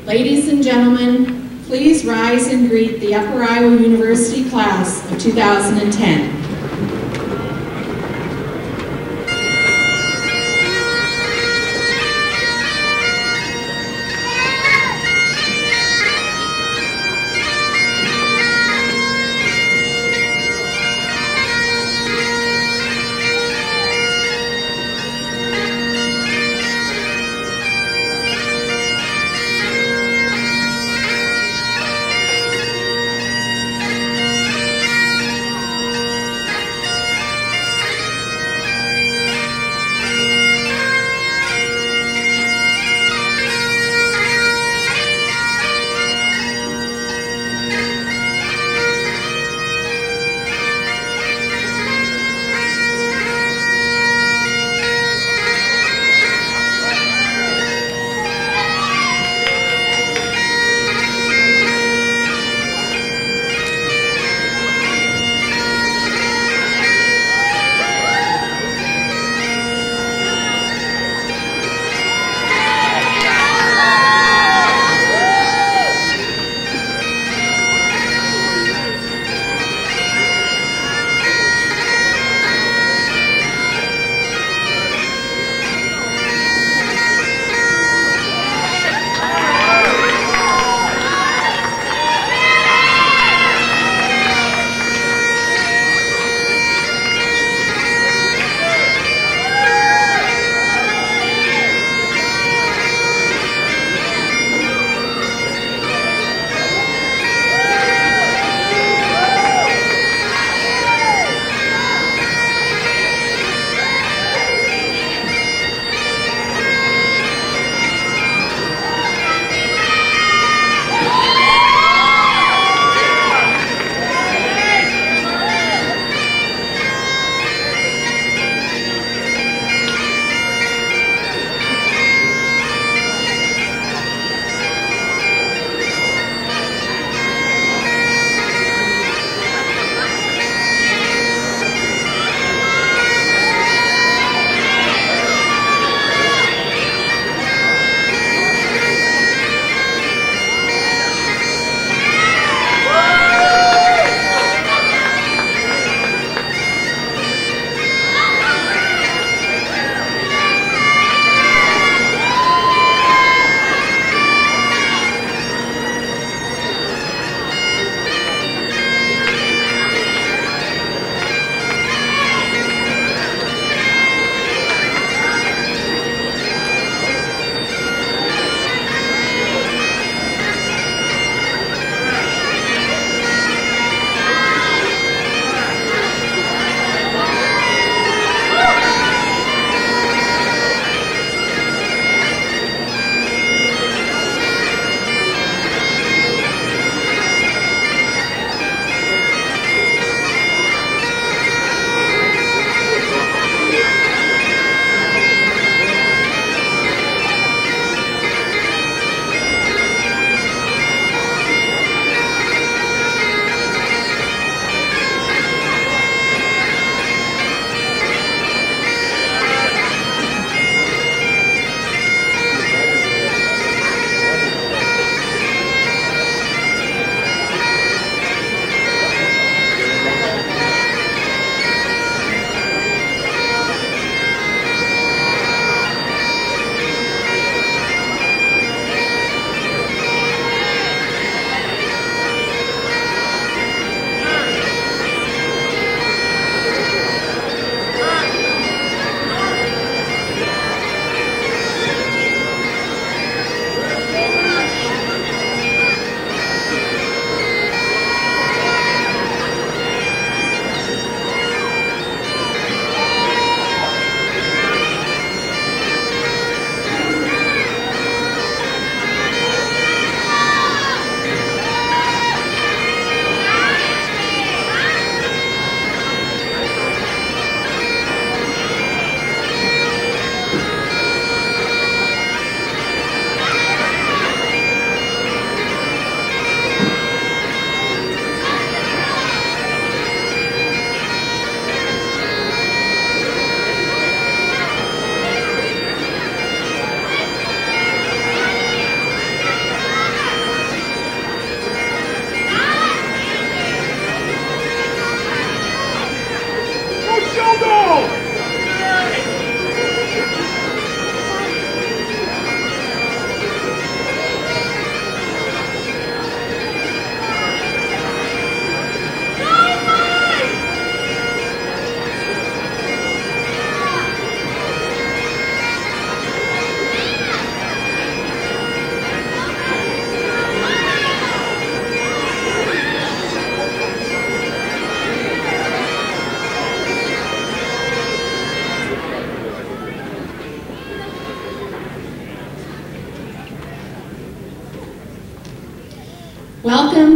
Ladies and gentlemen, please rise and greet the Upper Iowa University class of 2010.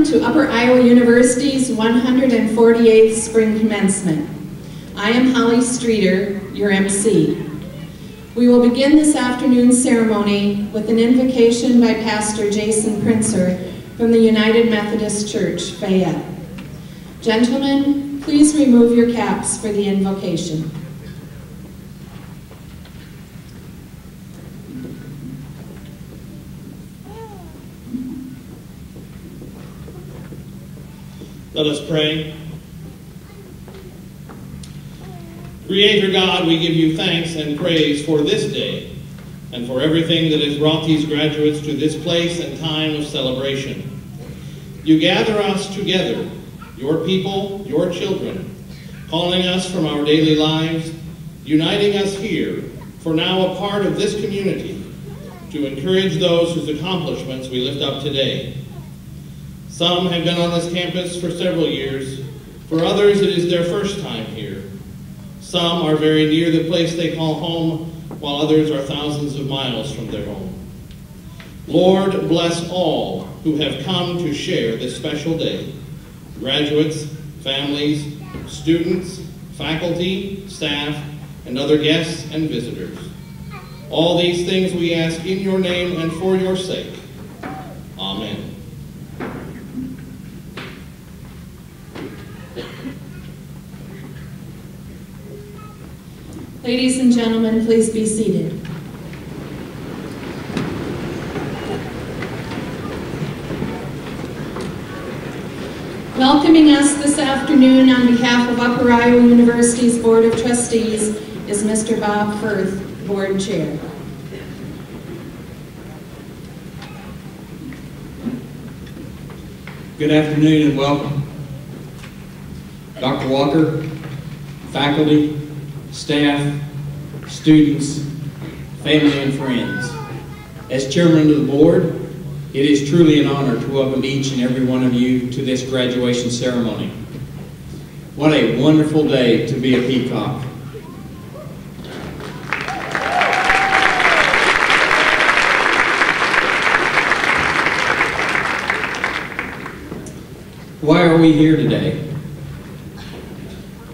to Upper Iowa University's 148th Spring Commencement. I am Holly Streeter, your MC. We will begin this afternoon's ceremony with an invocation by Pastor Jason Princer from the United Methodist Church, Fayette. Gentlemen, please remove your caps for the invocation. Let us pray. Creator God, we give you thanks and praise for this day and for everything that has brought these graduates to this place and time of celebration. You gather us together, your people, your children, calling us from our daily lives, uniting us here, for now a part of this community, to encourage those whose accomplishments we lift up today. Some have been on this campus for several years. For others, it is their first time here. Some are very near the place they call home, while others are thousands of miles from their home. Lord, bless all who have come to share this special day. Graduates, families, students, faculty, staff, and other guests and visitors. All these things we ask in your name and for your sake. Amen. Ladies and gentlemen, please be seated. Welcoming us this afternoon on behalf of Upper Iowa University's Board of Trustees is Mr. Bob Firth, Board Chair. Good afternoon and welcome. Dr. Walker, faculty, staff, students, family, and friends. As chairman of the board, it is truly an honor to welcome each and every one of you to this graduation ceremony. What a wonderful day to be a peacock. Why are we here today?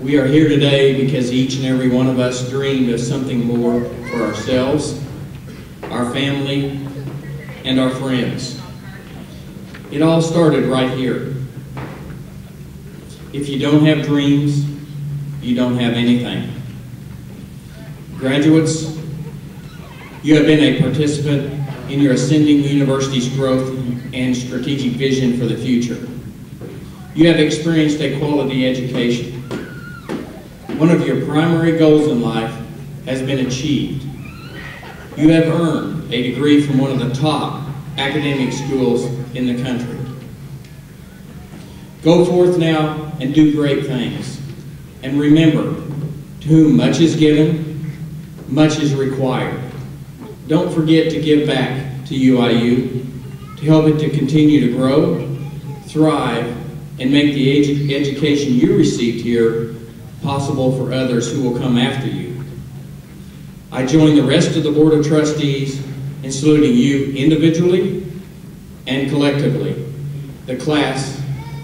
We are here today because each and every one of us dreamed of something more for ourselves, our family, and our friends. It all started right here. If you don't have dreams, you don't have anything. Graduates, you have been a participant in your ascending university's growth and strategic vision for the future. You have experienced a quality education. One of your primary goals in life has been achieved. You have earned a degree from one of the top academic schools in the country. Go forth now and do great things. And remember, to whom much is given, much is required. Don't forget to give back to UIU to help it to continue to grow, thrive, and make the education you received here possible for others who will come after you. I join the rest of the Board of Trustees in saluting you individually and collectively, the class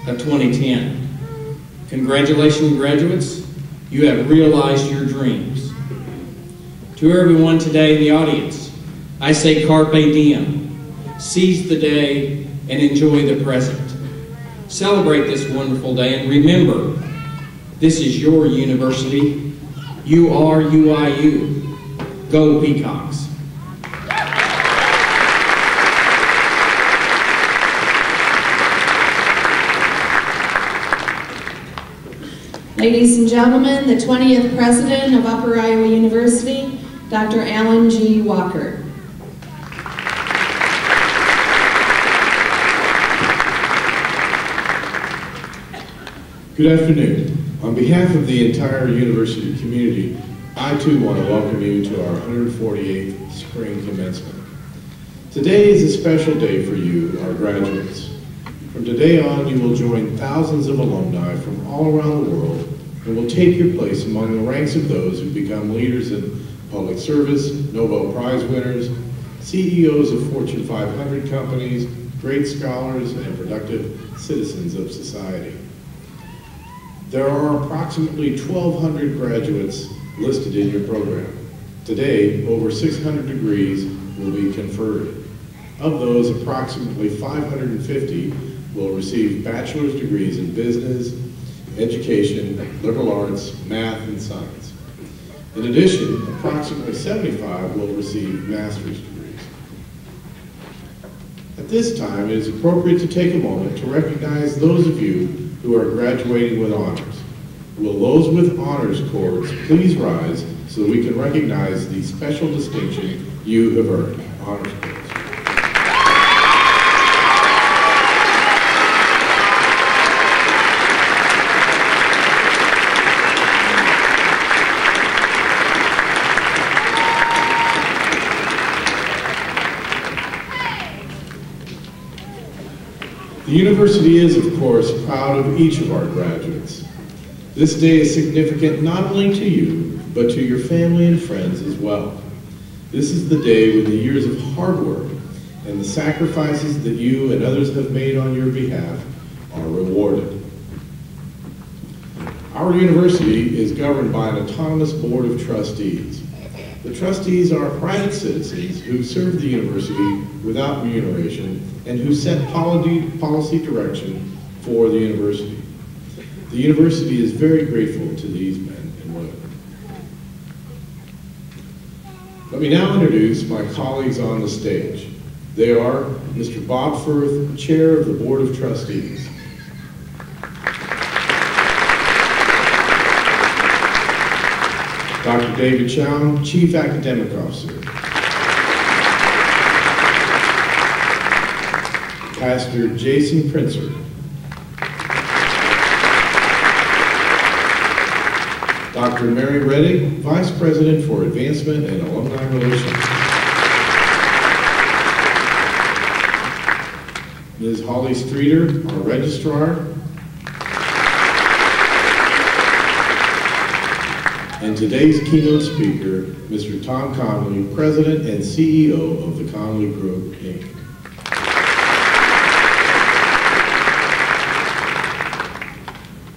of 2010. Congratulations, graduates. You have realized your dreams. To everyone today in the audience, I say carpe diem. Seize the day and enjoy the present. Celebrate this wonderful day and remember, this is your university. You are UIU. Go Peacocks. Ladies and gentlemen, the 20th President of Upper Iowa University, Dr. Alan G. Walker. Good afternoon. On behalf of the entire university community, I too want to welcome you to our 148th Spring Commencement. Today is a special day for you, our graduates. From today on, you will join thousands of alumni from all around the world and will take your place among the ranks of those who become leaders in public service, Nobel Prize winners, CEOs of Fortune 500 companies, great scholars, and productive citizens of society. There are approximately 1,200 graduates listed in your program. Today, over 600 degrees will be conferred. Of those, approximately 550 will receive bachelor's degrees in business, education, liberal arts, math, and science. In addition, approximately 75 will receive master's degrees. At this time, it is appropriate to take a moment to recognize those of you who are graduating with honors. Will those with honors cords please rise so that we can recognize the special distinction you have earned? Honors cords. The university is, of course, proud of each of our graduates. This day is significant not only to you, but to your family and friends as well. This is the day when the years of hard work and the sacrifices that you and others have made on your behalf are rewarded. Our university is governed by an autonomous board of trustees. The trustees are private citizens who serve the university without remuneration and who set policy direction for the university. The university is very grateful to these men and women. Let me now introduce my colleagues on the stage. They are Mr. Bob Firth, Chair of the Board of Trustees. Dr. David Chown, Chief Academic Officer. Pastor Jason Princer. Dr. Mary Reddick, Vice President for Advancement and Alumni Relations. Ms. Holly Streeter, our Registrar. And today's keynote speaker, Mr. Tom Conley, President and CEO of the Conley Group, Inc.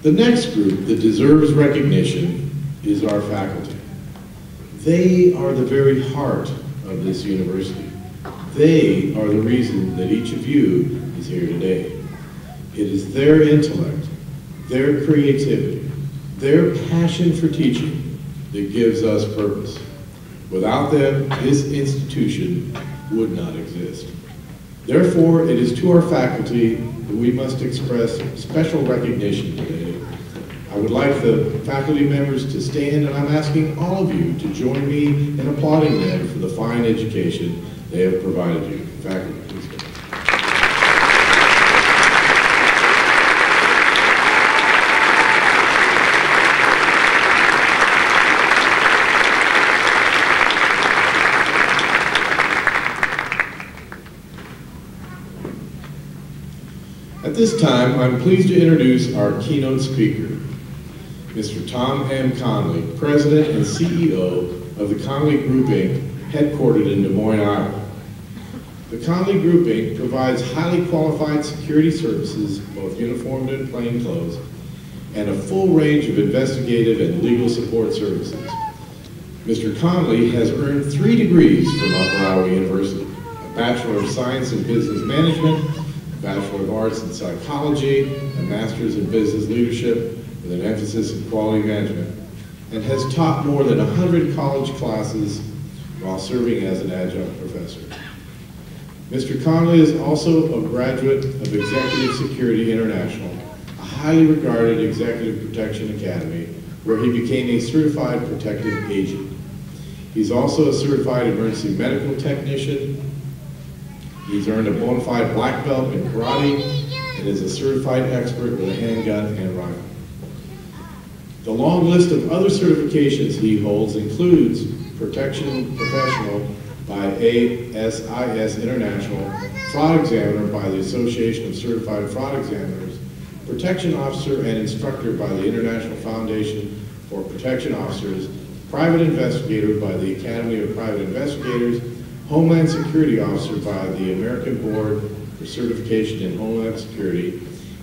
The next group that deserves recognition is our faculty. They are the very heart of this university. They are the reason that each of you is here today. It is their intellect, their creativity, their passion for teaching that gives us purpose. Without them, this institution would not exist. Therefore, it is to our faculty that we must express special recognition today. I would like the faculty members to stand, and I'm asking all of you to join me in applauding them for the fine education they have provided you. Faculty, please stand. At this time, I'm pleased to introduce our keynote speaker, Mr. Tom M. Conley, President and CEO of the Conley Group, Inc., headquartered in Des Moines, Iowa. The Conley Group, Inc. provides highly qualified security services, both uniformed and plainclothes, and a full range of investigative and legal support services. Mr. Conley has earned 3 degrees from Upper Iowa University, a Bachelor of Science in Business Management, a Bachelor of Arts in Psychology, a Master's in Business Leadership, with an emphasis in quality management, and has taught more than 100 college classes while serving as an adjunct professor. Mr. Conley is also a graduate of Executive Security International, a highly regarded executive protection academy, where he became a certified protective agent. He's also a certified emergency medical technician. He's earned a bona fide black belt in karate and is a certified expert with a handgun and rifle. The long list of other certifications he holds includes Protection Professional by ASIS International, Fraud Examiner by the Association of Certified Fraud Examiners, Protection Officer and Instructor by the International Foundation for Protection Officers, Private Investigator by the Academy of Private Investigators, Homeland Security Officer by the American Board for certification in Homeland Security,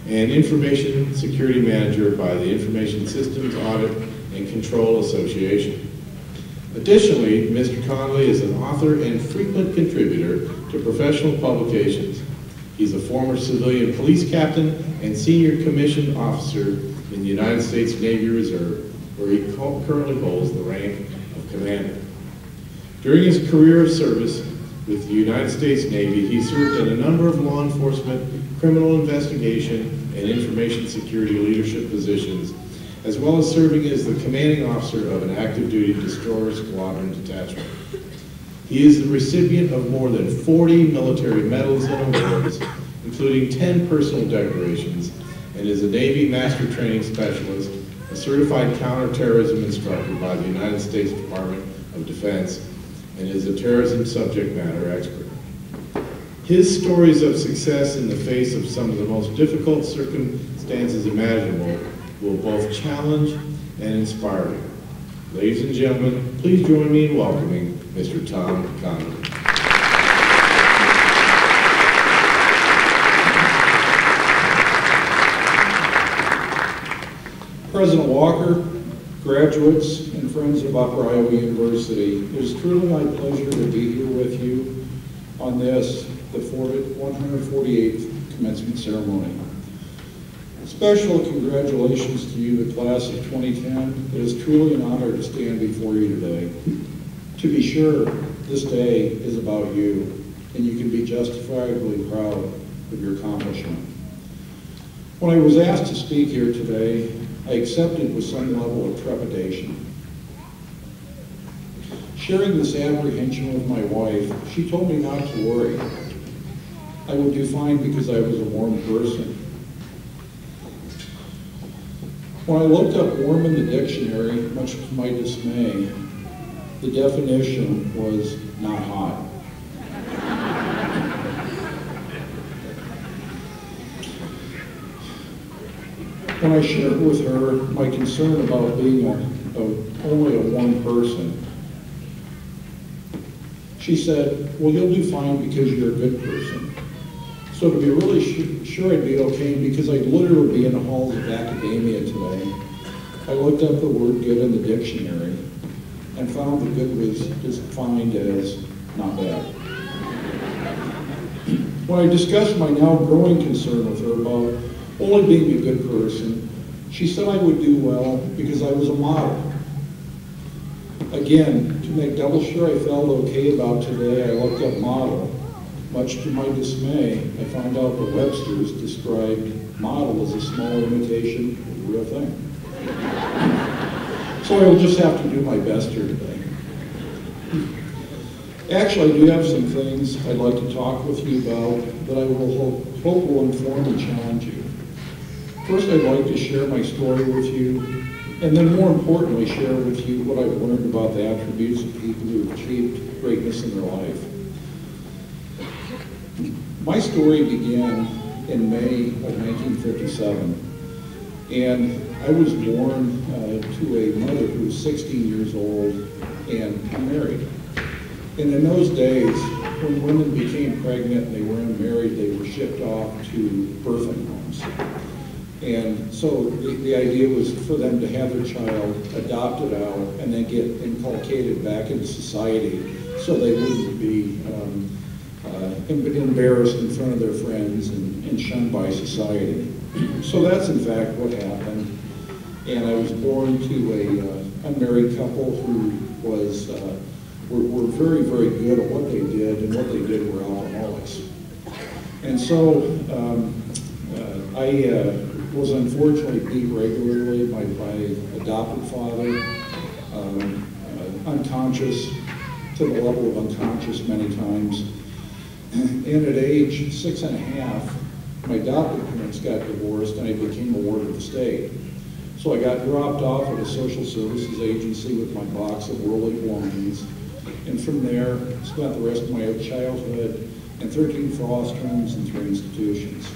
and Information Security Manager by the Information Systems Audit and Control Association. Additionally, Mr. Conley is an author and frequent contributor to professional publications. He's a former civilian police captain and senior commissioned officer in the United States Navy Reserve, where he currently holds the rank of commander. During his career of service with the United States Navy, he served in a number of law enforcement, criminal investigation, and information security leadership positions, as well as serving as the commanding officer of an active duty destroyer squadron detachment. He is the recipient of more than 40 military medals and awards, including 10 personal decorations, and is a Navy Master Training Specialist, a certified counterterrorism instructor by the United States Department of Defense, and is a terrorism subject matter expert. His stories of success in the face of some of the most difficult circumstances imaginable will both challenge and inspire you. Ladies and gentlemen, please join me in welcoming Mr. Tom Conley. President Walker, graduates, and friends of Upper Iowa University, it is truly my pleasure to be here with you on this, the 148th commencement ceremony. Special congratulations to you, the class of 2010. It is truly an honor to stand before you today. To be sure, this day is about you, and you can be justifiably proud of your accomplishment. When I was asked to speak here today, I accepted with some level of trepidation. Sharing this apprehension with my wife, she told me not to worry. I would do fine because I was a warm person. When I looked up warm in the dictionary, much to my dismay, the definition was not hot. When I shared with her my concern about being only a warm person, she said, well, you'll do fine because you're a good person. So to be really sure I'd be okay, because I'd literally be in the halls of academia today, I looked up the word good in the dictionary and found that good was defined as not bad. When I discussed my now growing concern with her about only being a good person, she said I would do well because I was a model. Again, to make double sure I felt okay about today, I looked up model. Much to my dismay, I found out that Webster's described model as a small imitation of the real thing. So I will just have to do my best here today. Actually, I do have some things I'd like to talk with you about that I will hope will inform and challenge you. First, I'd like to share my story with you, and then more importantly, share with you what I've learned about the attributes of people who have achieved greatness in their life. My story began in May of 1957, and I was born to a mother who was 16 years old and unmarried. And in those days, when women became pregnant and they were unmarried, they were shipped off to birthing homes. And so the idea was for them to have their child adopted out and then get inculcated back into society so they wouldn't be embarrassed in front of their friends and shunned by society. So that's in fact what happened. And I was born to a unmarried couple who were very, very good at what they did, and what they did were alcoholics. And so I was unfortunately beat regularly by my adopted father, unconscious, to the level of unconscious many times. And at age 6½, my adopted parents got divorced and I became a ward of the state. So I got dropped off at a social services agency with my box of worldly belongings. And from there, spent the rest of my childhood in 13 foster homes and 3 institutions.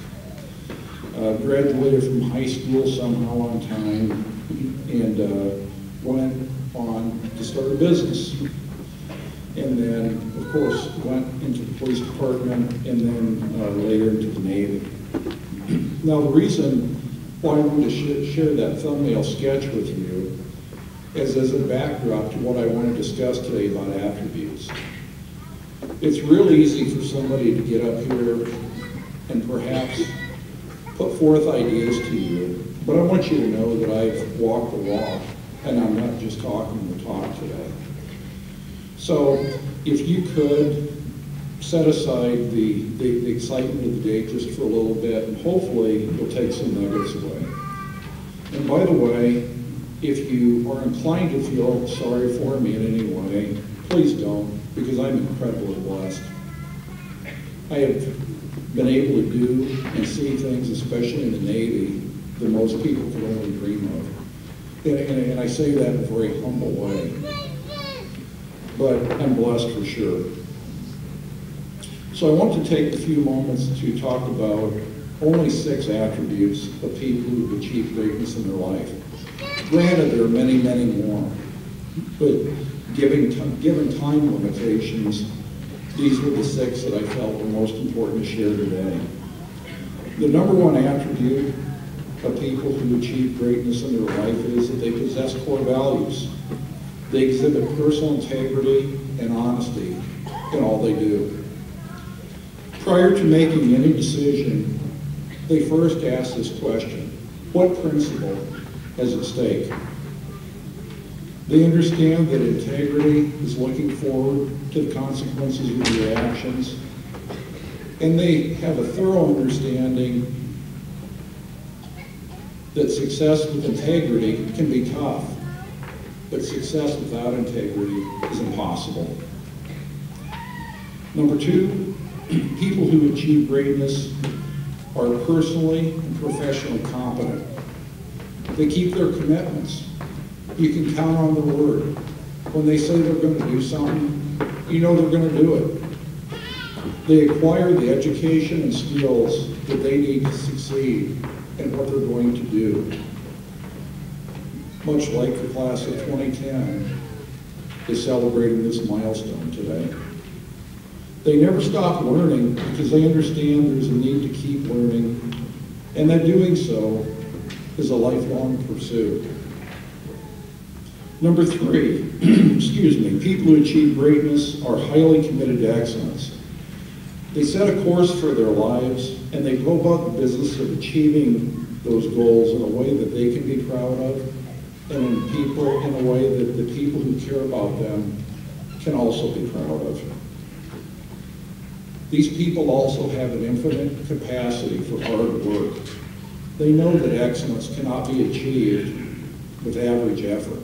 Graduated from high school somehow on time and went on to start a business. And then, of course, went into the police department and then later into the Navy. Now, the reason why I wanted to share that thumbnail sketch with you is as a backdrop to what I want to discuss today about attributes. It's real easy for somebody to get up here and perhaps put forth ideas to you, but I want you to know that I've walked the walk, and I'm not just talking the talk today. So if you could set aside the excitement of the day just for a little bit, and hopefully you'll take some nuggets away. And by the way, if you are inclined to feel sorry for me in any way, please don't, because I'm incredibly blessed. I have been able to do and see things, especially in the Navy, that most people could only dream of. And I say that in a very humble way. But I'm blessed for sure. So I want to take a few moments to talk about only 6 attributes of people who've achieved greatness in their life. Granted, there are many, many more, but given time limitations, these were the 6 that I felt were most important to share today. The number 1 attribute of people who achieve greatness in their life is that they possess core values. They exhibit personal integrity and honesty in all they do. Prior to making any decision, they first ask this question: what principle is at stake? They understand that integrity is looking forward to the consequences of their actions, and they have a thorough understanding that success with integrity can be tough, but success without integrity is impossible. Number 2, people who achieve greatness are personally and professionally competent. They keep their commitments. You can count on their word. When they say they're going to do something, you know they're going to do it. They acquire the education and skills that they need to succeed in what they're going to do. Much like the class of 2010 is celebrating this milestone today. They never stop learning because they understand there's a need to keep learning, and that doing so is a lifelong pursuit. Number 3, excuse me, people who achieve greatness are highly committed to excellence. They set a course for their lives, and they go about the business of achieving those goals in a way that they can be proud of, and in a way that the people who care about them can also be proud of. These people also have an infinite capacity for hard work. They know that excellence cannot be achieved with average effort.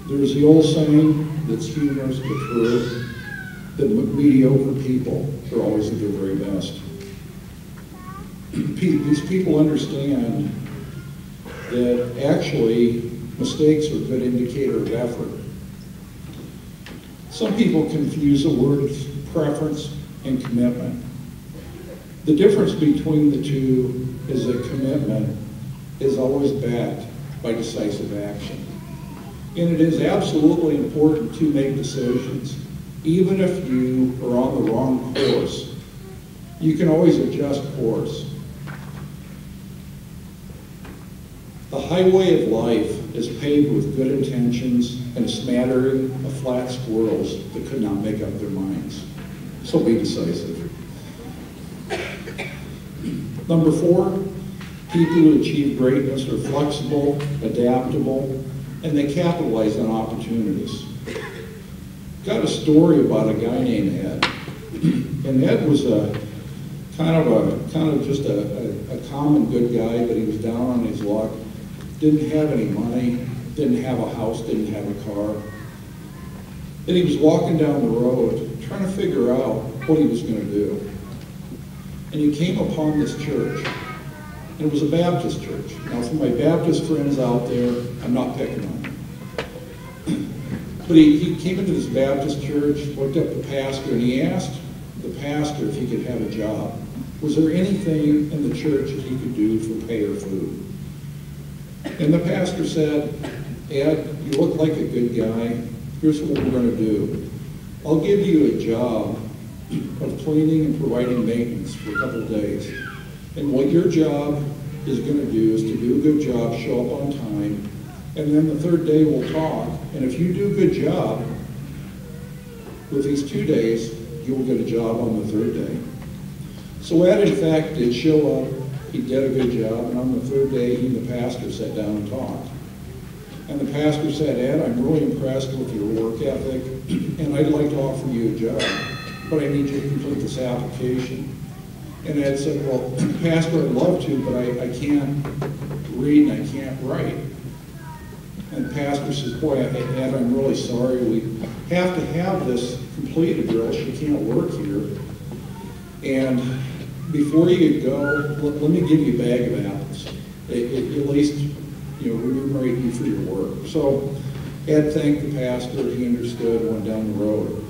There's the old saying that's humorous but true, that mediocre people are always at their very best. These people understand that actually mistakes are a good indicator of effort. Some people confuse the words preference and commitment. The difference between the two is that commitment is always backed by decisive action. And it is absolutely important to make decisions. Even if you are on the wrong course, you can always adjust course. The highway of life is paved with good intentions and a smattering of flat squirrels that could not make up their minds. So be decisive. Number 4, people who achieve greatness are flexible, adaptable, and they capitalize on opportunities. Got a story about a guy named Ed. And Ed was kind of just a common good guy, but he was down on his luck. Didn't have any money, didn't have a house, didn't have a car. And he was walking down the road trying to figure out what he was going to do. And he came upon this church. And it was a Baptist church. Now, for my Baptist friends out there, I'm not picking on them. But he came into this Baptist church, looked up the pastor, and he asked the pastor if he could have a job. Was there anything in the church that he could do for pay or food? And the pastor said, Ed, you look like a good guy. Here's what we're going to do. I'll give you a job of cleaning and providing maintenance for a couple of days. And what your job is going to do is to do a good job, show up on time, and then the third day we'll talk. And if you do a good job with these 2 days, you will get a job on the third day. So Ed, in fact, did show up. He did a good job, and on the third day, he and the pastor sat down and talked. And the pastor said, Ed, I'm really impressed with your work ethic, and I'd like to offer you a job, but I need you to complete this application. And Ed said, well, Pastor, I'd love to, but I can't read and I can't write. And the pastor says, boy, Ed, I'm really sorry. We have to have this completed or else you can't work here. And before you go, let me give you a bag of apples. At least, remunerate you for your work. So Ed thanked the pastor. He understood, went down the road.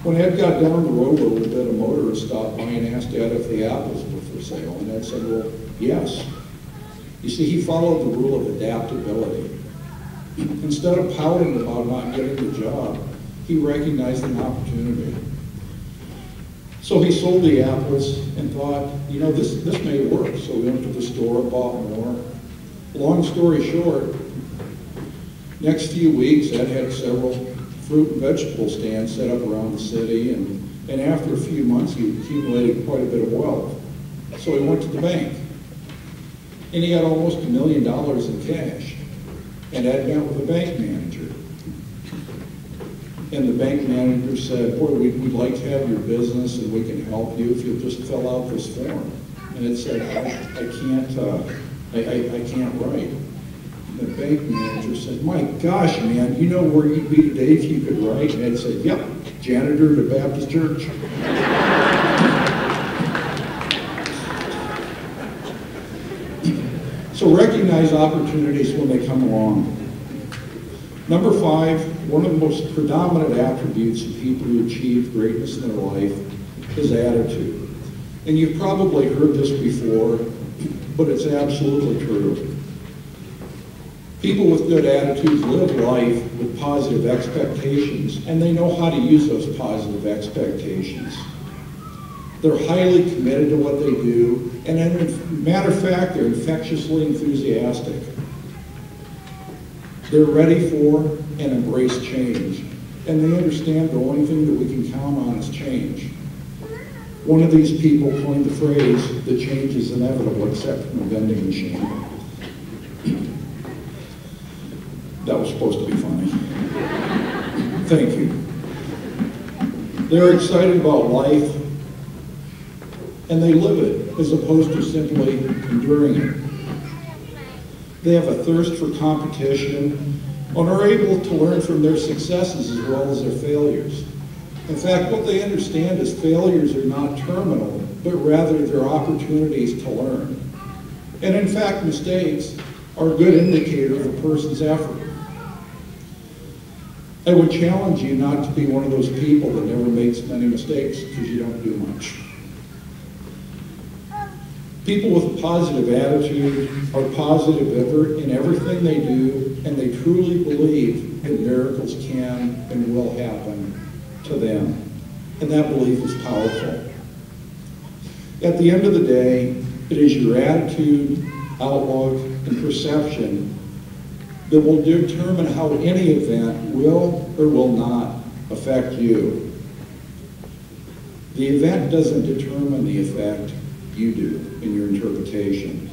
When Ed got down the road a little bit, a motorist stopped by and asked Ed if the apples were for sale. And Ed said, well, yes. You see, he followed the rule of adaptability. Instead of pouting about not getting the job, he recognized an opportunity. So he sold the apples and thought, this may work. So we went to the store, bought more. Long story short, next few weeks, Ed had several fruit and vegetable stands set up around the city, and after a few months, he accumulated quite a bit of wealth. So he went to the bank, and he had almost $1 million in cash. And Ed met with the bank manager. And the bank manager said, boy, we'd like to have your business and we can help you if you'll just fill out this form. And Ed said, I can't write. And the bank manager said, my gosh, man, you know where you'd be today if you could write? And Ed said, yep, janitor at a Baptist church. So recognize opportunities when they come along. Number 5, one of the most predominant attributes of people who achieve greatness in their life is attitude. And you've probably heard this before, but it's absolutely true. People with good attitudes live life with positive expectations, and they know how to use those positive expectations. They're highly committed to what they do, and as a matter of fact, they're infectiously enthusiastic. They're ready for and embrace change, and they understand the only thing that we can count on is change. One of these people coined the phrase, the change is inevitable except from a vending machine. That was supposed to be funny. Thank you. They're excited about life, and they live it as opposed to simply enduring it. They have a thirst for competition and are able to learn from their successes as well as their failures. In fact, what they understand is failures are not terminal, but rather they're opportunities to learn. And in fact, mistakes are a good indicator of a person's effort. I would challenge you not to be one of those people that never makes many mistakes because you don't do much. People with a positive attitude are positive in everything they do, and they truly believe that miracles can and will happen to them. And that belief is powerful. At the end of the day, it is your attitude, outlook, and perception that will determine how any event will or will not affect you. The event doesn't determine the effect, you do in your interpretation.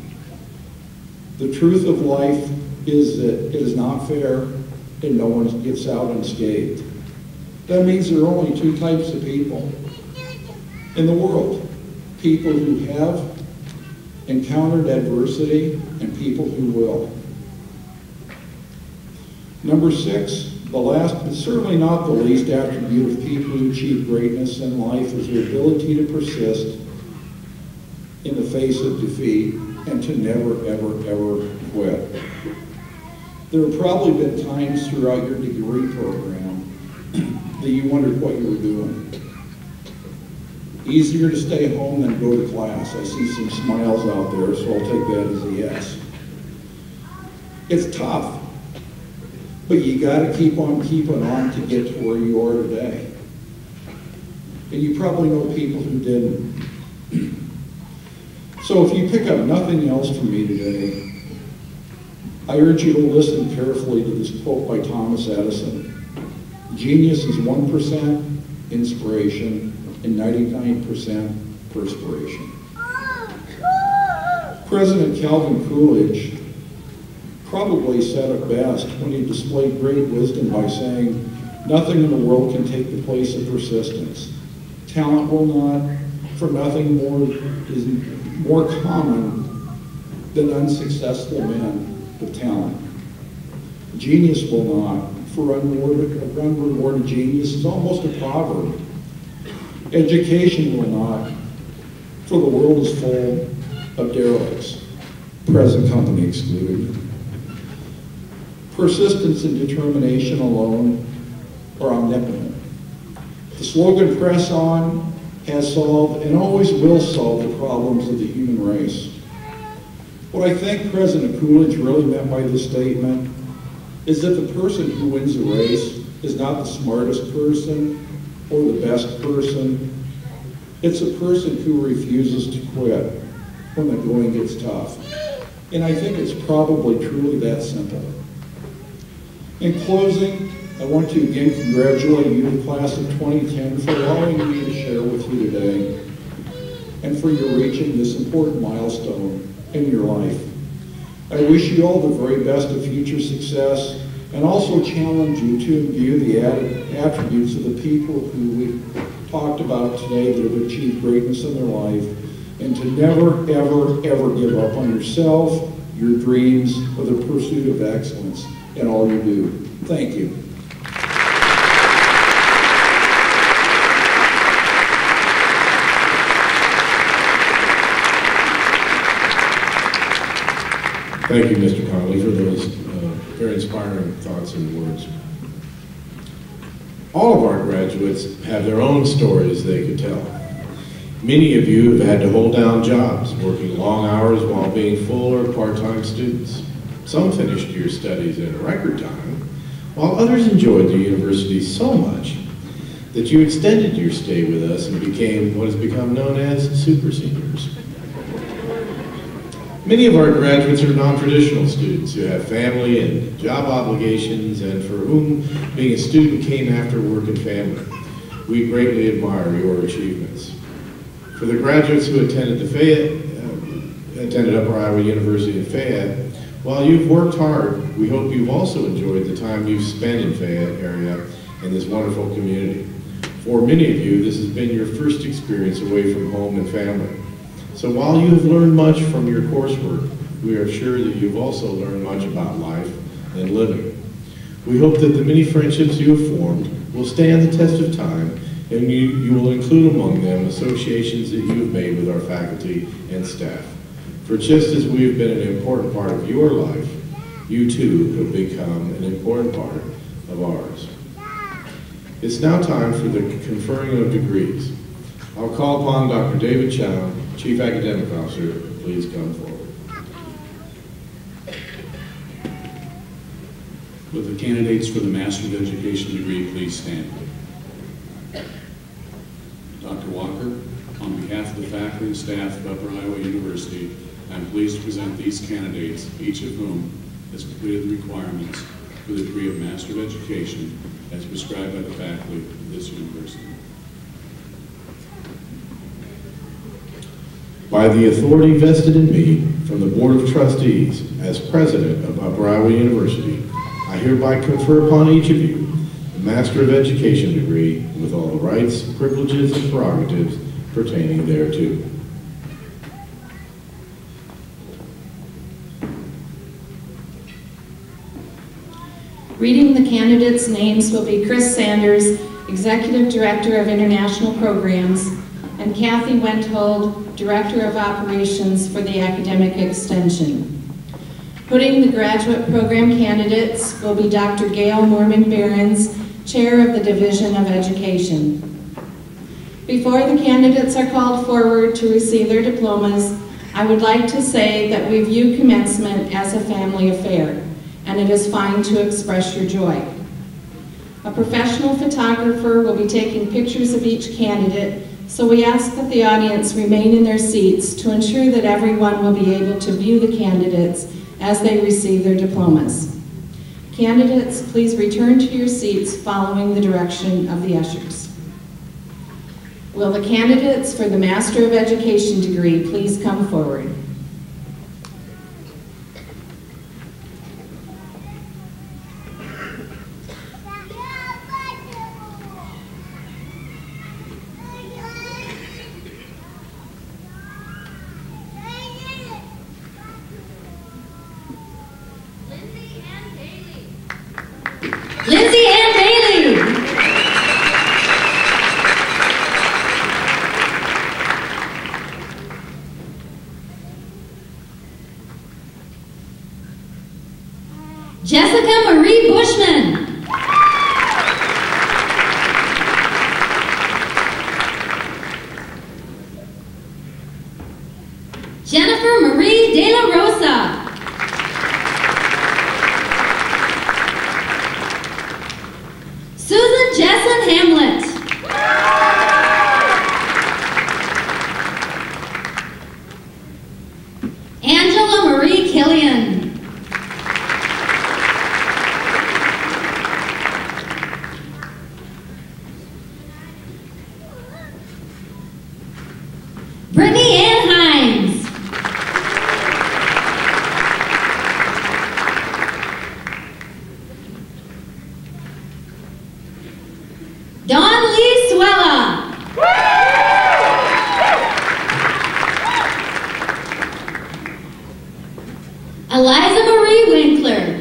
The truth of life is that it is not fair and no one gets out unscathed. That means there are only 2 types of people in the world. People who have encountered adversity and people who will. Number 6, the last but certainly not the least attribute of people who achieve greatness in life is their ability to persist in the face of defeat and to never, ever, ever quit. There have probably been times throughout your degree program that you wondered what you were doing. Easier to stay home than go to class. I see some smiles out there, so I'll take that as a yes. It's tough. but you got to keep on keeping on to get to where you are today. And you probably know people who didn't. So if you pick up nothing else from me today, I urge you to listen carefully to this quote by Thomas Edison. Genius is 1% inspiration and 99% perspiration. President Calvin Coolidge probably said it best when he displayed great wisdom by saying, nothing in the world can take the place of persistence. Talent will not, for nothing more is more common than unsuccessful men with talent. Genius will not, for unrewarded genius is almost a proverb. Education will not, for the world is full of derelicts, present company excluded. Persistence and determination alone are omnipotent. The slogan, "Press On," has solved and always will solve the problems of the human race. What I think President Coolidge really meant by this statement is that the person who wins the race is not the smartest person or the best person. It's a person who refuses to quit when the going gets tough. And I think it's probably truly that simple. In closing, I want to again congratulate you, the class of 2010, for allowing me to share with you today and for your reaching this important milestone in your life. I wish you all the very best of future success and also challenge you to imbue the added attributes of the people who we talked about today that have achieved greatness in their life, and to never, ever, ever give up on yourself, your dreams, or the pursuit of excellence in all you do. Thank you. Thank you, Mr. Connolly, for those very inspiring thoughts and words. All of our graduates have their own stories they could tell. Many of you have had to hold down jobs, working long hours while being full or part-time students. Some finished your studies in record time, while others enjoyed the university so much that you extended your stay with us and became what has become known as super seniors. Many of our graduates are non-traditional students who have family and job obligations and for whom being a student came after work and family. We greatly admire your achievements. For the graduates who attended Upper Iowa University in Fayette, while you've worked hard, we hope you've also enjoyed the time you've spent in Fayette area in this wonderful community. For many of you, this has been your first experience away from home and family. So while you have learned much from your coursework, we are sure that you've also learned much about life and living. We hope that the many friendships you have formed will stand the test of time, and you will include among them associations that you have made with our faculty and staff. For just as we have been an important part of your life, you too have become an important part of ours. It's now time for the conferring of degrees. I'll call upon Dr. David Chow, Chief Academic Officer, please come forward. Will the candidates for the Master of Education degree please stand? Dr. Walker, on behalf of the faculty and staff of Upper Iowa University, I'm pleased to present these candidates, each of whom has completed the requirements for the degree of Master of Education as prescribed by the faculty of this university. By the authority vested in me from the Board of Trustees as President of Upper Iowa University, I hereby confer upon each of you the Master of Education degree with all the rights, privileges, and prerogatives pertaining thereto. Reading the candidates' names will be Chris Sanders, Executive Director of International Programs, and Kathy Wenthold, Director of Operations for the Academic Extension. Putting the graduate program candidates will be Dr. Gail Mormon-Behrens, Chair of the Division of Education. Before the candidates are called forward to receive their diplomas, I would like to say that we view commencement as a family affair, and it is fine to express your joy. A professional photographer will be taking pictures of each candidate, so we ask that the audience remain in their seats to ensure that everyone will be able to view the candidates as they receive their diplomas. Candidates, please return to your seats following the direction of the ushers. Will the candidates for the Master of Education degree please come forward? Lindsay Ann Bailey. Jessica Marie Bushman. Jennifer Marie De La Rosa. Susan Jesselyn Hamlet. Angela Marie Killian. Brittany Ann Hines. Dawn Lee Swella. Eliza Marie Winkler.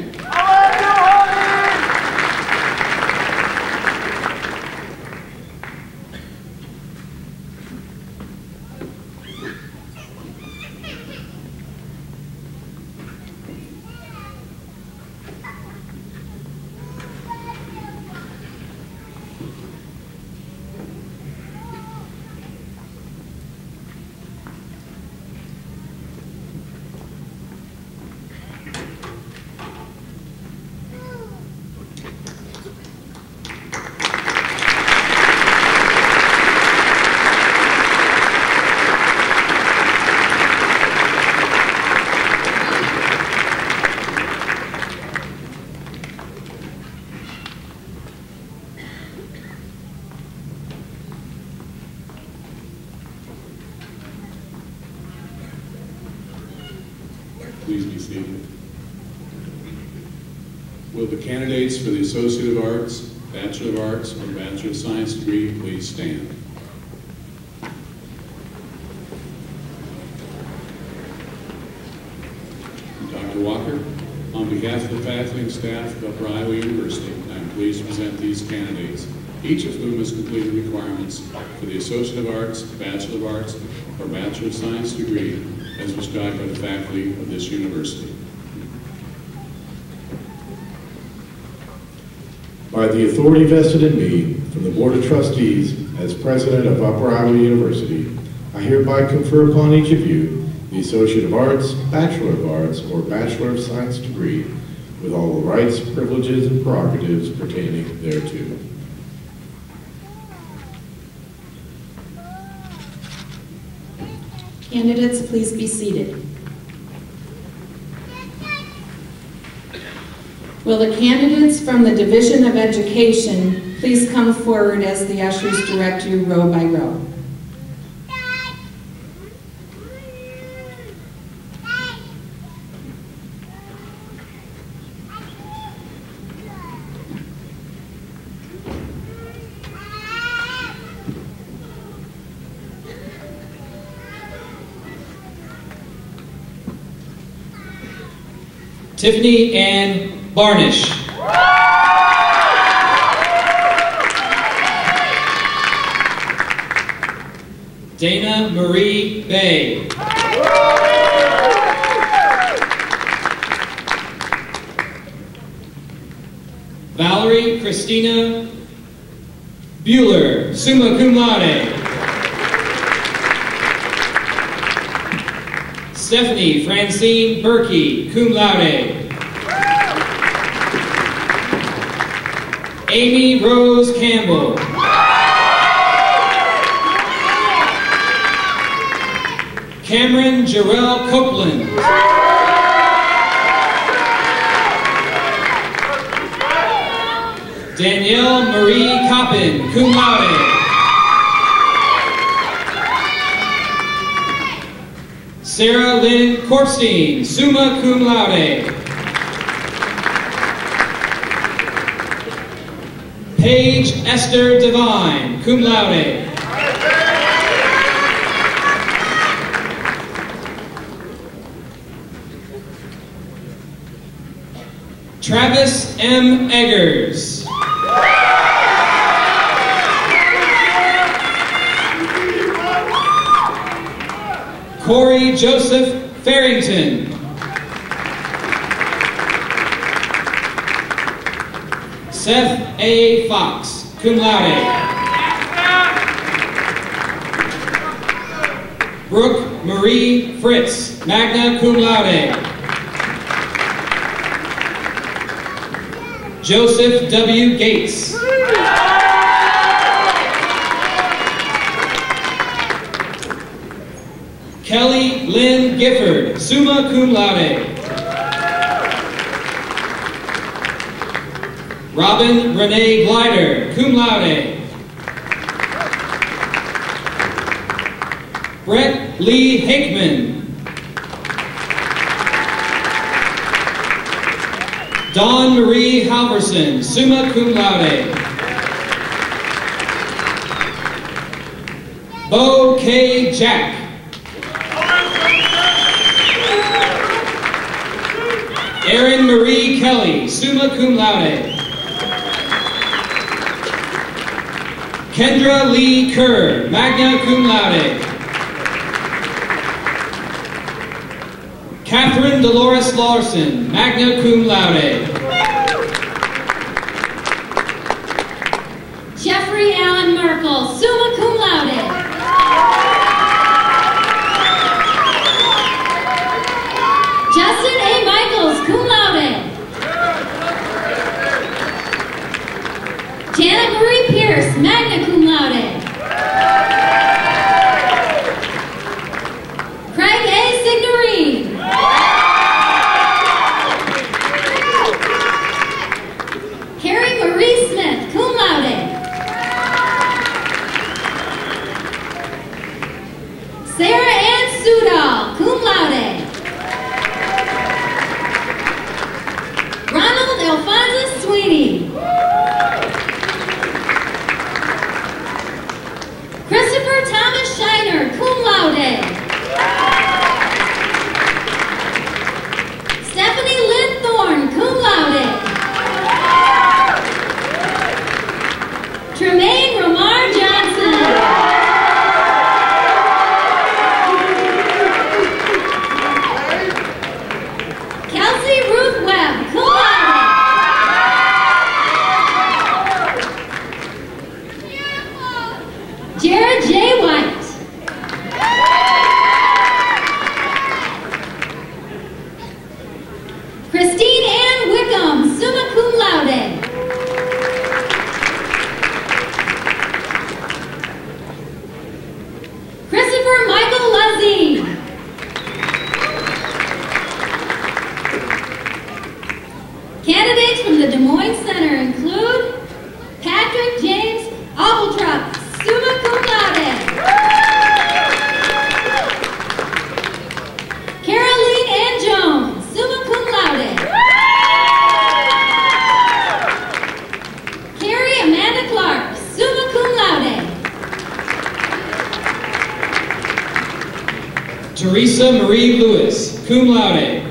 Please be seated. Will the candidates for the Associate of Arts, Bachelor of Arts, or Bachelor of Science degree please stand? Dr. Walker, on behalf of the faculty and staff of Upper Iowa University, I am pleased to present these candidates, each of whom has completed requirements for the Associate of Arts, Bachelor of Arts, or Bachelor of Science degree as prescribed by the faculty of this university. By the authority vested in me from the Board of Trustees as President of Upper Iowa University, I hereby confer upon each of you the Associate of Arts, Bachelor of Arts, or Bachelor of Science degree with all the rights, privileges, and prerogatives pertaining thereto. Candidates, please be seated. Will the candidates from the Division of Education please come forward as the ushers direct you row by row? Tiffany Ann Barnish. Dana Marie Bay. Valerie Christina Bueller, summa cum laude. Stephanie Francine Berkey, cum laude. Amy Rose Campbell. Cameron Jarrell Copeland. Danielle Marie Coppin, cum laude. Sarah Lynn Korpstein, summa cum laude. Paige Esther Devine, cum laude. Travis M. Eggers. Corey Joseph Farrington. Seth A. Fox, cum laude. Brooke Marie Fritz, magna cum laude. Joseph W. Gates. Kelly Lynn Gifford, summa cum laude. Robin Renee Glider, cum laude. Brett Lee Hickman. Dawn Marie Halverson, summa cum laude. Bo K. Jack. Erin Marie Kelly, summa cum laude. Kendra Lee Kerr, magna cum laude. Catherine Dolores Larson, magna cum laude. Jeffrey Allen Merkel, summa cum laude. Justin A. Michaels, cum laude. Janet Marie Pierce, magna cum laude. Craig A. Signorine. Carrie Marie Smith, cum laude. Sarah Ann Sudall, cum laude. Ronald Alphonsus Sweeney. Christopher Thomas Shiner, cum laude. Stephanie Lynn Thorne, cum laude. Tremaine Romar Johnson. Kelsey Ruth Webb, cum laude. Jared J. White. Christine Ann Wickham, summa cum laude. Christopher Michael Lazine. Candidates from the Des Moines Center include Patrick James Abeltrup, summa cum laude. Caroline Ann Jones, summa cum laude. Carrie Amanda Clark, summa cum laude. Teresa Marie Lewis, cum laude.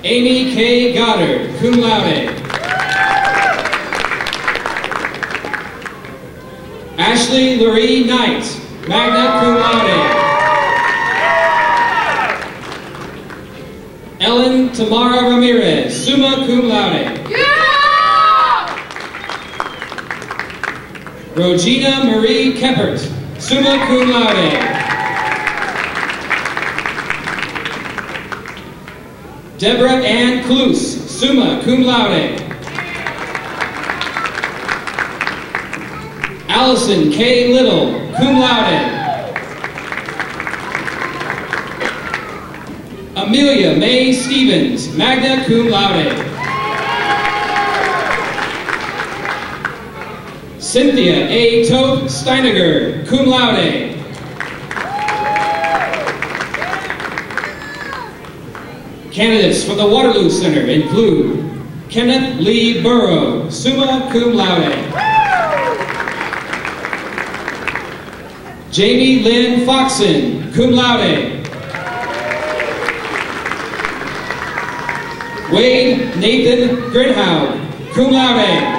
Amy K. Goddard, cum laude. Ashley Lurie Knight, magna cum laude. Ellen Tamara Ramirez, summa cum laude. Rogina Marie Keppert, summa cum laude. Deborah Ann Cluse, summa cum laude. Allison K. Little, cum laude. Amelia May Stevens, magna cum laude. Cynthia A. Toth Steiniger, cum laude. Candidates for the Waterloo Center include Kenneth Lee Burrow, summa cum laude. Jamie Lynn Foxon, cum laude. Wade Nathan Grinhow, cum laude.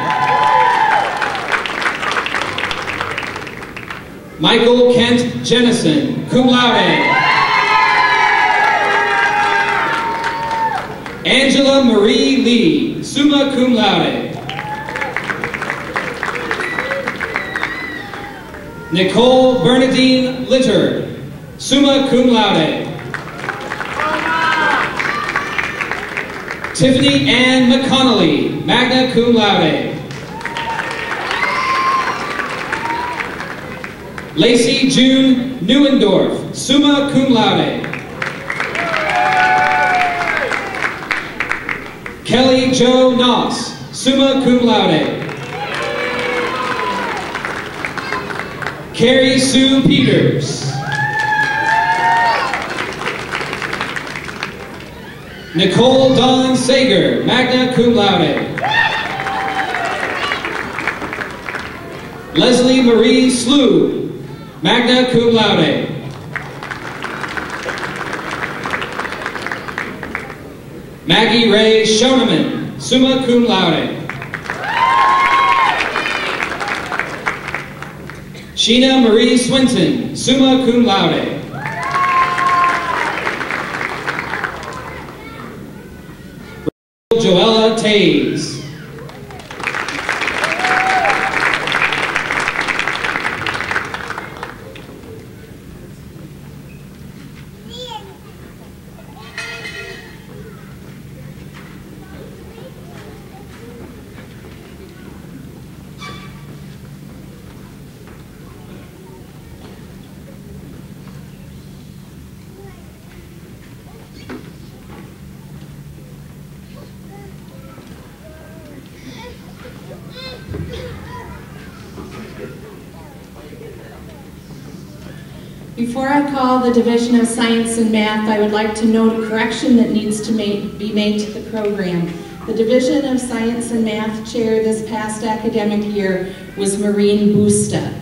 Michael Kent Jennison, cum laude. Angela Marie Lee, summa cum laude. Nicole Bernadine Litter, summa cum laude. Tiffany Ann McConnelly, magna cum laude. Lacey June Neuendorf, summa cum laude. Kelly Jo Noss, summa cum laude. Carrie Sue Peters. Nicole Dawn Sager, magna cum laude. Leslie Marie Slew, magna cum laude. Maggie Ray Schoeneman, summa cum laude. Sheena Marie Swinton, summa cum laude. Joella Tays. Before I call the Division of Science and Math, I would like to note a correction that needs to be made to the program. The Division of Science and Math chair this past academic year was Maureen Busta.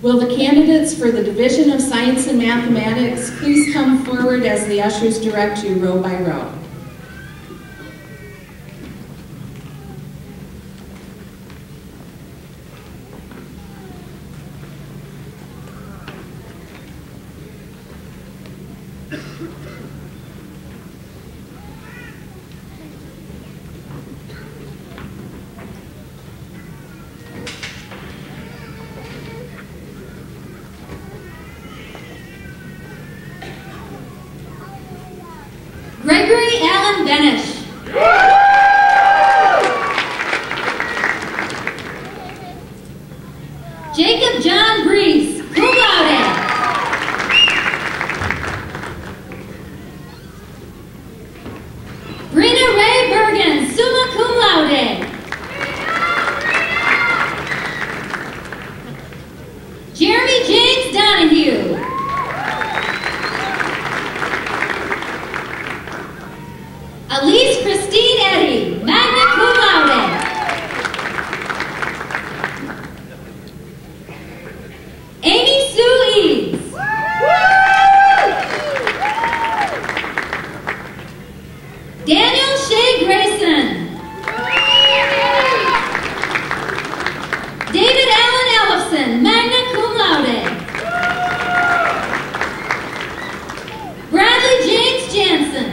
Will the candidates for the Division of Science and Mathematics please come forward as the ushers direct you row by row? Gregory Allen Benish. Jacob John Brees, cum laude. Brina Ray Bergen, summa cum laude. Jeremy James Donahue. Elise Christine Eddy, magna cum laude. Amy Sue Eads. Daniel Shea Grayson. David Allen Ellison, magna cum laude. Bradley James Jansen.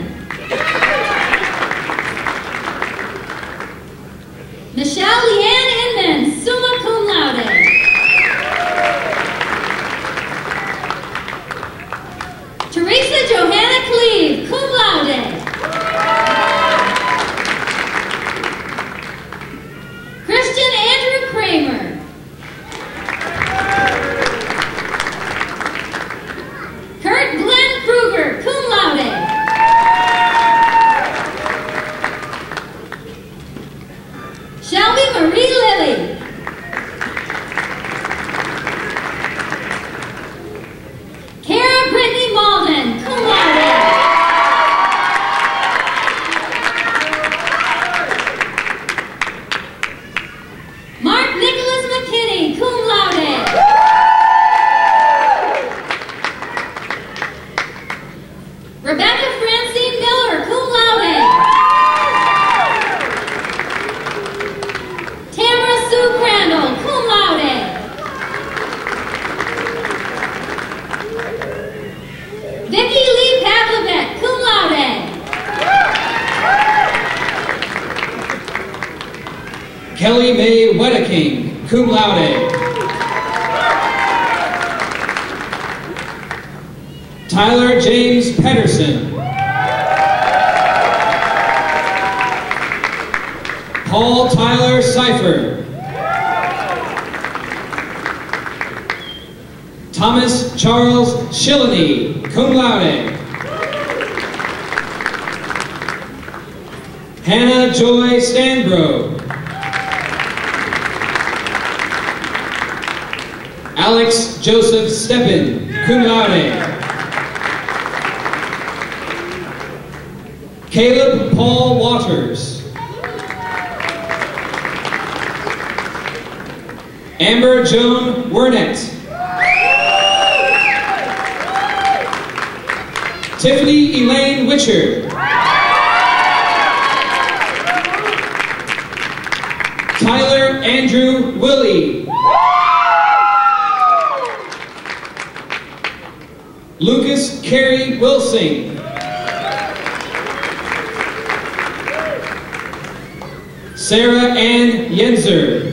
Michelle Leanne Inman, summa cum laude. Teresa Johanna Cleve, cum laude. Shelby Marie Lilly. Kara Brittany Malden, cum laude. Mark Nicholas McKinney, cum laude. Rebecca Francine Miller, cum laude. Tamara Sue Crandall, cum laude. Vicki Lee Pavlovec, cum laude. Kelly Mae Wedeking, cum laude. Tyler James Pedersen. Paul Tyler Cipher. Thomas Charles Shillany, cum laude. Hannah Joy Stanbro. Alex Joseph Steppen, cum laude. Caleb Paul Waters. Amber Joan Wernett. Tiffany Elaine Witcher. Tyler Andrew Willie. Lucas Carey Wilsing. Sarah Ann Yenzer.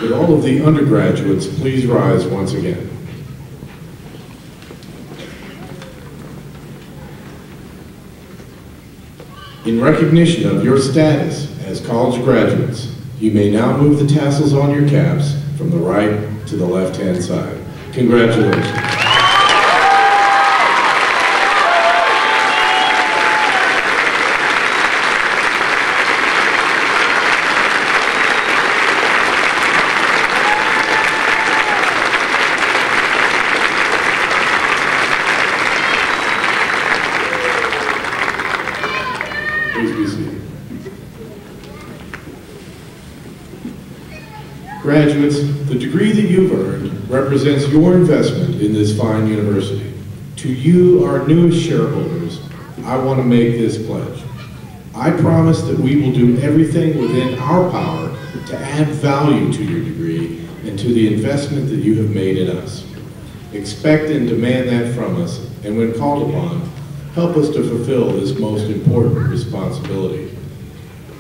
Would all of the undergraduates please rise once again? In recognition of your status as college graduates, you may now move the tassels on your caps from the right to the left-hand side. Congratulations. Graduates, the degree that you've earned represents your investment in this fine university. To you, our newest shareholders, I want to make this pledge. I promise that we will do everything within our power to add value to your degree and to the investment that you have made in us. Expect and demand that from us, and when called upon, help us to fulfill this most important responsibility.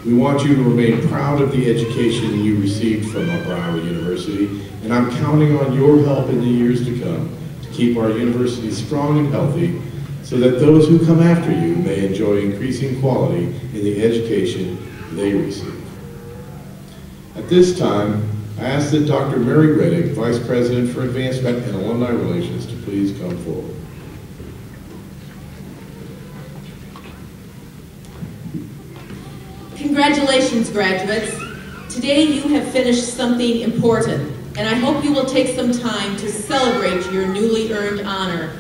We want you to remain proud of the education you received from Upper Iowa University, and I'm counting on your help in the years to come to keep our university strong and healthy so that those who come after you may enjoy increasing quality in the education they receive. At this time, I ask that Dr. Mary Reddick, Vice President for Advancement and Alumni Relations, to please come forward. Congratulations, graduates. Today you have finished something important, and I hope you will take some time to celebrate your newly earned honor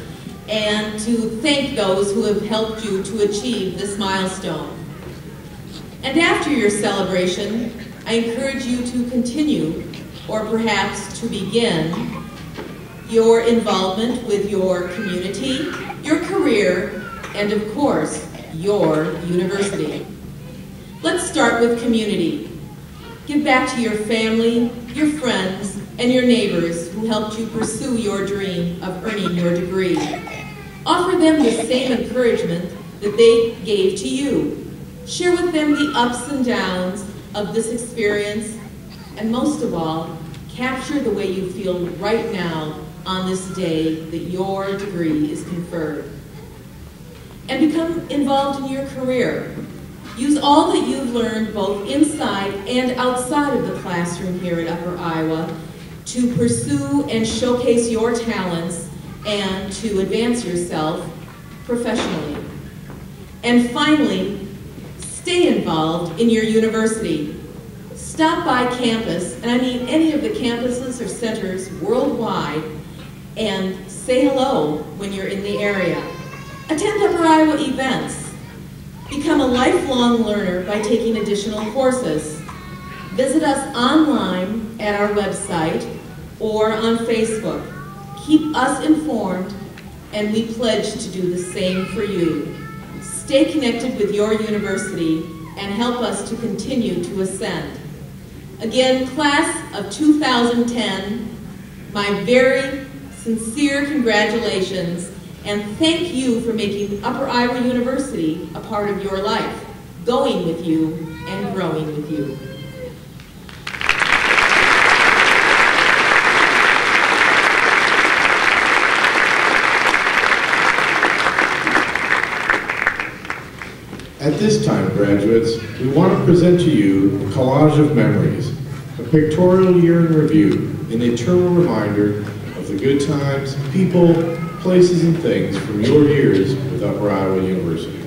and to thank those who have helped you to achieve this milestone. And after your celebration, I encourage you to continue, or perhaps to begin, your involvement with your community, your career, and of course, your university. Let's start with community. Give back to your family, your friends, and your neighbors who helped you pursue your dream of earning your degree. Offer them the same encouragement that they gave to you. Share with them the ups and downs of this experience, and most of all, capture the way you feel right now on this day that your degree is conferred. And become involved in your career. Use all that you've learned both inside and outside of the classroom here at Upper Iowa to pursue and showcase your talents and to advance yourself professionally. And finally, stay involved in your university. Stop by campus, and I mean any of the campuses or centers worldwide, and say hello when you're in the area. Attend Upper Iowa events. Become a lifelong learner by taking additional courses. Visit us online at our website or on Facebook. Keep us informed, and we pledge to do the same for you. Stay connected with your university and help us to continue to ascend. Again, class of 2010, my very sincere congratulations, and thank you for making Upper Iowa University a part of your life, going with you and growing with you. At this time, graduates, we want to present to you a collage of memories, a pictorial year in review, an eternal reminder of the good times, people, places, and things from your years with Upper Iowa University.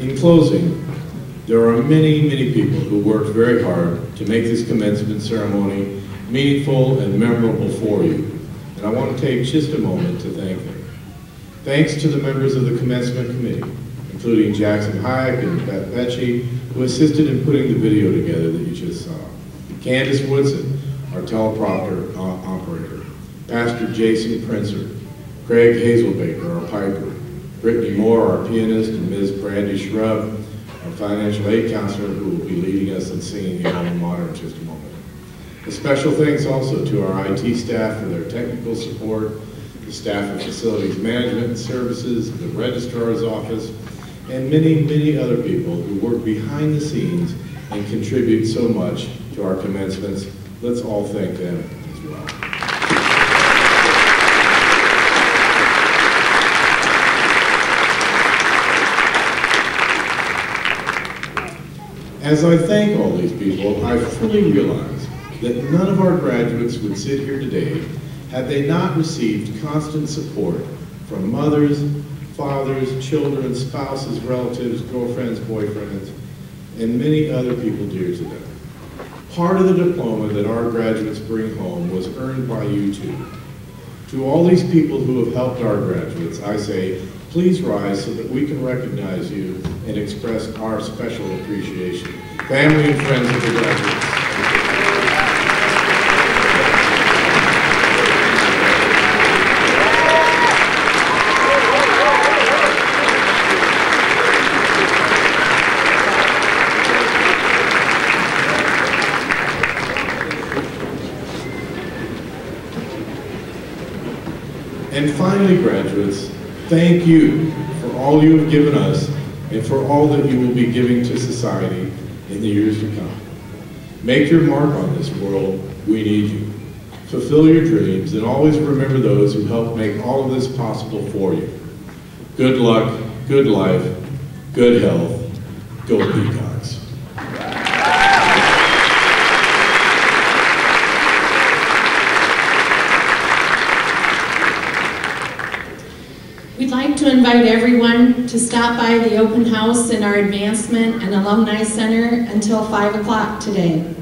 In closing, there are many, many people who worked very hard to make this commencement ceremony meaningful and memorable for you, and I want to take just a moment to thank them. Thanks to the members of the Commencement Committee, including Jackson Hayek and Beth Becci, who assisted in putting the video together that you just saw. Candace Woodson, our teleprompter operator. Pastor Jason Princer. Craig Hazelbaker, our piper. Brittany Moore, our pianist, and Ms. Brandy Shrub, our financial aid counselor, who will be leading us in singing the alma mater in just a moment. A special thanks also to our IT staff for their technical support, the staff of Facilities Management and Services, the Registrar's Office, and many, many other people who work behind the scenes and contribute so much to our commencements. Let's all thank them as well. As I thank all these people, I fully realize that none of our graduates would sit here today had they not received constant support from mothers, fathers, children, spouses, relatives, girlfriends, boyfriends, and many other people dear to them. Part of the diploma that our graduates bring home was earned by you two. To all these people who have helped our graduates, I say, please rise so that we can recognize you and express our special appreciation. Family and friends of the graduates. And finally, graduates, thank you for all you have given us and for all that you will be giving to society in the years to come. Make your mark on this world. We need you. Fulfill your dreams and always remember those who helped make all of this possible for you. Good luck, good life, good health. Go Peacocks. We'd like to invite everyone to stop by the open house in our Advancement and Alumni Center until 5 o'clock today.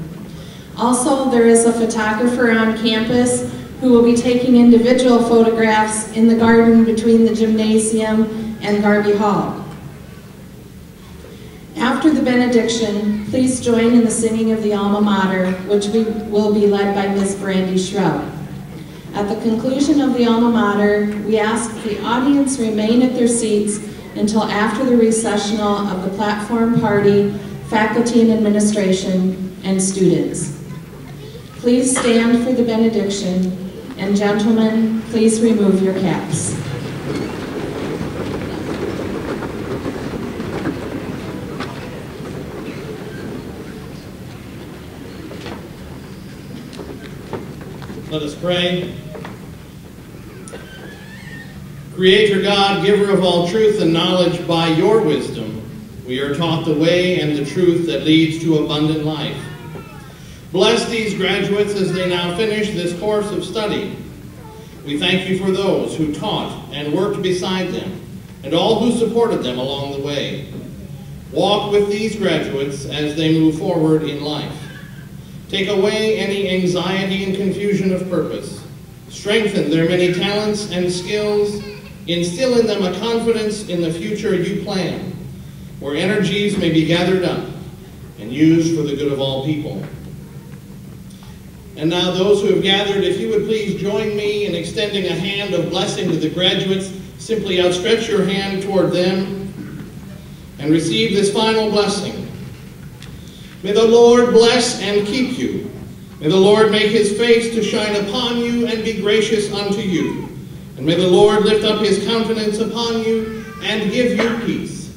Also, there is a photographer on campus who will be taking individual photographs in the garden between the gymnasium and Garvey Hall. After the benediction, please join in the singing of the alma mater, which will be led by Ms. Brandy Shrub. At the conclusion of the alma mater, we ask the audience remain at their seats until after the recessional of the platform party, faculty and administration, and students. Please stand for the benediction, and gentlemen, please remove your caps. Let us pray. Creator God, giver of all truth and knowledge, by your wisdom, we are taught the way and the truth that leads to abundant life. Bless these graduates as they now finish this course of study. We thank you for those who taught and worked beside them, and all who supported them along the way. Walk with these graduates as they move forward in life. Take away any anxiety and confusion of purpose. Strengthen their many talents and skills. Instill in them a confidence in the future you plan, where energies may be gathered up and used for the good of all people. And now those who have gathered, if you would please join me in extending a hand of blessing to the graduates. Simply outstretch your hand toward them and receive this final blessing. May the Lord bless and keep you. May the Lord make his face to shine upon you and be gracious unto you. And may the Lord lift up his countenance upon you and give you peace.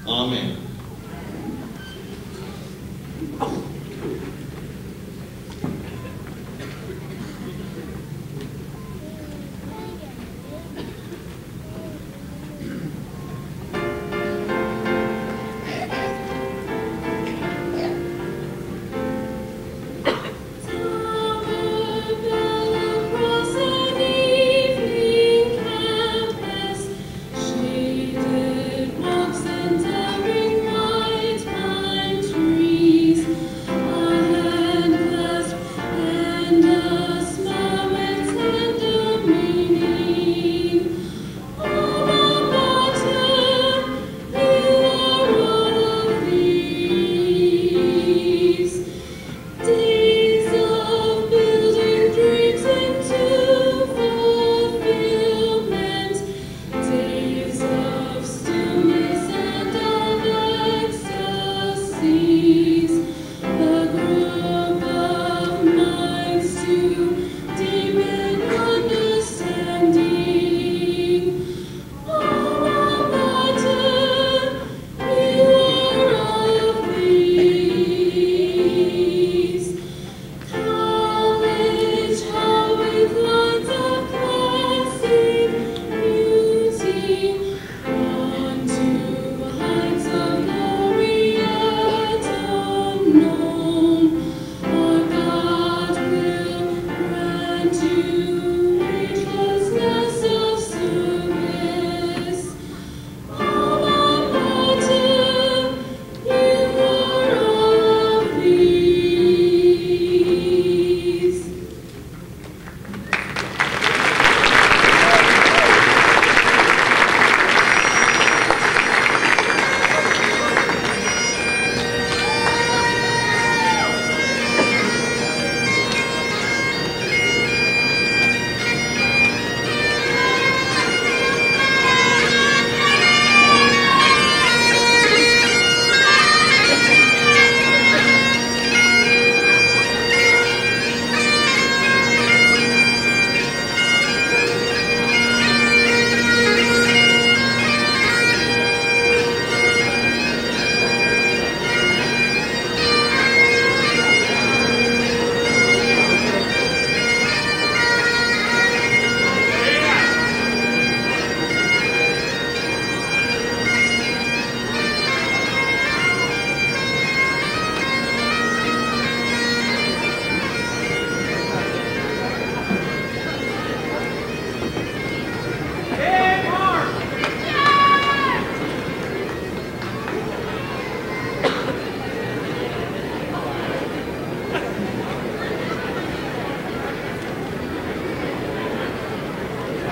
Amen. Shaded walks and daring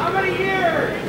How many years?